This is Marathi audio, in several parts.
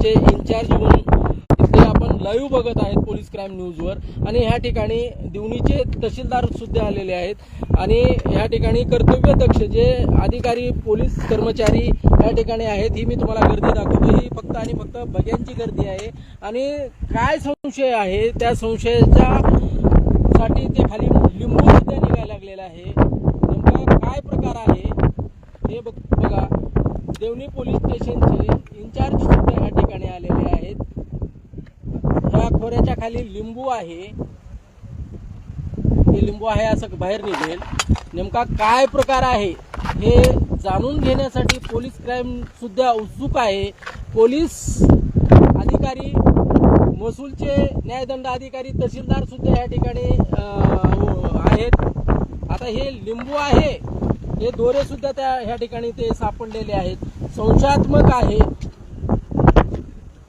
स्टेशनचे इन्चार्ज म्हणून इथे आपण लाईव्ह बघत आहेत पोलीस क्राईम न्यूजवर। आणि ह्या ठिकाणी दिवणीचे तहसीलदार सुद्धा आलेले आहेत आणि ह्या ठिकाणी कर्तव्यदक्ष जे अधिकारी पोलीस कर्मचारी या ठिकाणी आहेत। ही मी तुम्हाला गर्दी दाखवतो, ही फक्त आणि फक्त बघ्यांची गर्दी आहे। आणि काय संशय आहे त्या संशयाच्या साठी ते खाली लिंबू सुद्धा निघायला लागलेला आहे। नेमका काय प्रकार आहे हे बघा। देवणी पोलीस स्टेशनचे इन्चार्ज सुद्धा या ठिकाणी आलेले आहेत। ह्या खोऱ्याच्या खाली लिंबू आहे, हे लिंबू आहे असं बाहेर निघेल। नेमका काय प्रकार आहे हे जाणून घेण्यासाठी पोलीस क्राईम सुद्धा उत्सुक आहे। पोलीस अधिकारी, महसूलचे न्यायदंड अधिकारी, तहसीलदार सुद्धा या ठिकाणी आहेत। आता हे लिंबू आहे, हे दोरे सुद्धा त्या ह्या ठिकाणी ते सापडलेले आहेत, संशयात्मक आहे।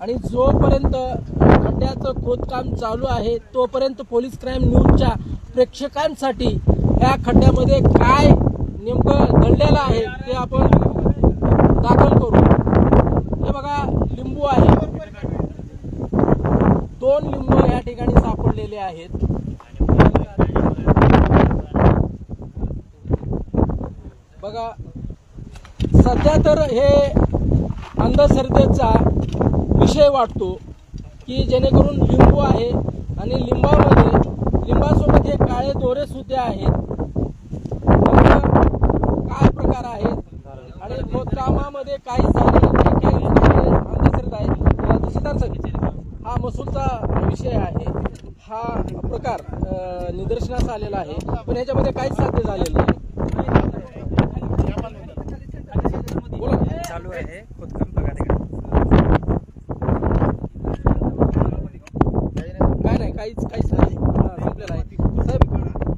आणि जोपर्यंत खड्ड्याचं खोदकाम चालू आहे तोपर्यंत पोलीस क्राईम न्यूजच्या प्रेक्षकांसाठी ह्या खड्ड्यामध्ये काय नेमकं दडलेलं आहे ते आपण दाखल करू। हे बघा, लिंबू आहे, 2 लिंबू या ठिकाणी सापडलेले आहेत। बघा, सध्या तर हे अंधश्रद्धेचा विषय वाटतो की जेणेकरून लिंबू आहे आणि लिंबासोबत हे काळे दोरे सुद्धा आहेत। काय प्रकार आहेत आणि खोदकामामध्ये काही झालेलं नाही, काही अंधश्रद्धा आहे। तहसीलदार साहेब, हा महसूलचा विषय आहे, हा प्रकार निदर्शनास आलेला आहे, पण याच्यामध्ये काहीच साध्य झालेलं नाही। चालू आहे खोदकाम, बघा तिकडे काय नाही, काहीच नाही, संपलेलं आहे। साहेब,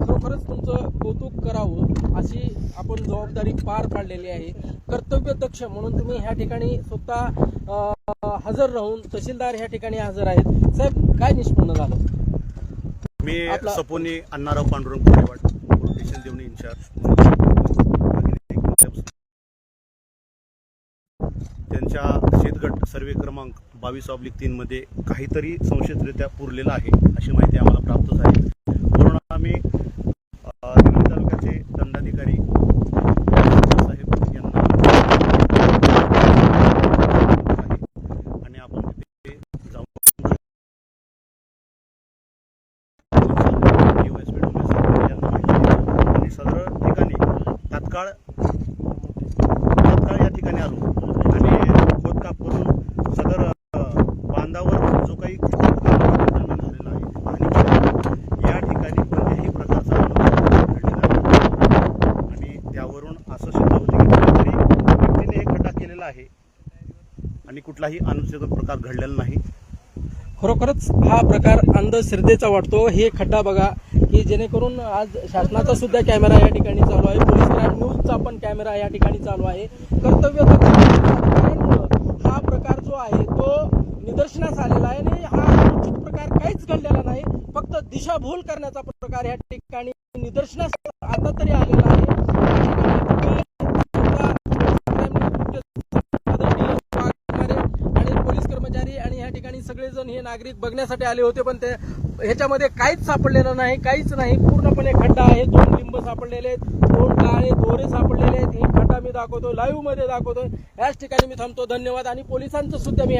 खरोखरच तुमचं कौतुक करावं अशी आपण जबाबदारी पार पाडलेली आहे। कर्तव्यदक्ष म्हणून तुम्ही ह्या ठिकाणी स्वतः हजर राहून, तहसीलदार ह्या ठिकाणी हजर आहेत। साहेब, काय निष्पन्न झालं? मी सपोनी Annarao Pandurang Korewad, police station Deoni incharge. त्यांच्या शेतगट सर्वे क्रमांक 22/3 मध्ये काहीतरी संशयितरित्या पुरलेला आहे अशी माहिती आम्हाला प्राप्त झाली। म्हणून आम्ही देवणी तालुक्याचे दंडाधिकारी साहेब यांना आणि आपण तिथे जाऊन यांना माहिती दिली आणि सदर ठिकाणी तात्काळ या ठिकाणी आलो आणि खोदकाम करून सदर बांधावर जो काही निर्माण झालेला आहे आणि या ठिकाणी कोणत्याही प्रकारचा घडलेला नाही आणि त्यावरून असं सिद्ध होते की कुठल्यातरी व्यक्तीने हे खड्डा केलेला आहे आणि कुठलाही अनुचित प्रकार घडलेला नाही। खरोखरच हा प्रकार अंधश्रद्धेचा वाटतो। हे खड्डा बघा की जेणेकरून आज शासनाचा सुद्धा कॅमेरा या ठिकाणी चालू आहे, पोलीस क्राईम न्यूजचा पण कॅमेरा या ठिकाणी चालू आहे। हा प्रकार जो आहे तो निदर्शनास आलेला आहे आणि हा अनुचित प्रकार काहीच घडलेला नाही, फक्त दिशाभूल करण्याचा प्रकार या ठिकाणी निदर्शनास आता तरी आलेला आहे। आणि पोलीस कर्मचारी आणि या ठिकाणी सगळेजण हे नागरिक बघण्यासाठी आले होते, पण ते ह्याच्यामध्ये काहीच सापडलेलं नाही, काहीच नाही, पूर्णपणे खड्डा आहे। 2 लिंब सापडलेले आहेत, 2 काळे दोरे सापडलेले आहेत। हे खड्डा मी दाखवतो, लाईव्ह मध्ये दाखवतोय। याच ठिकाणी मी थांबतो। धन्यवाद। आणि पोलिसांचं सुद्धा मी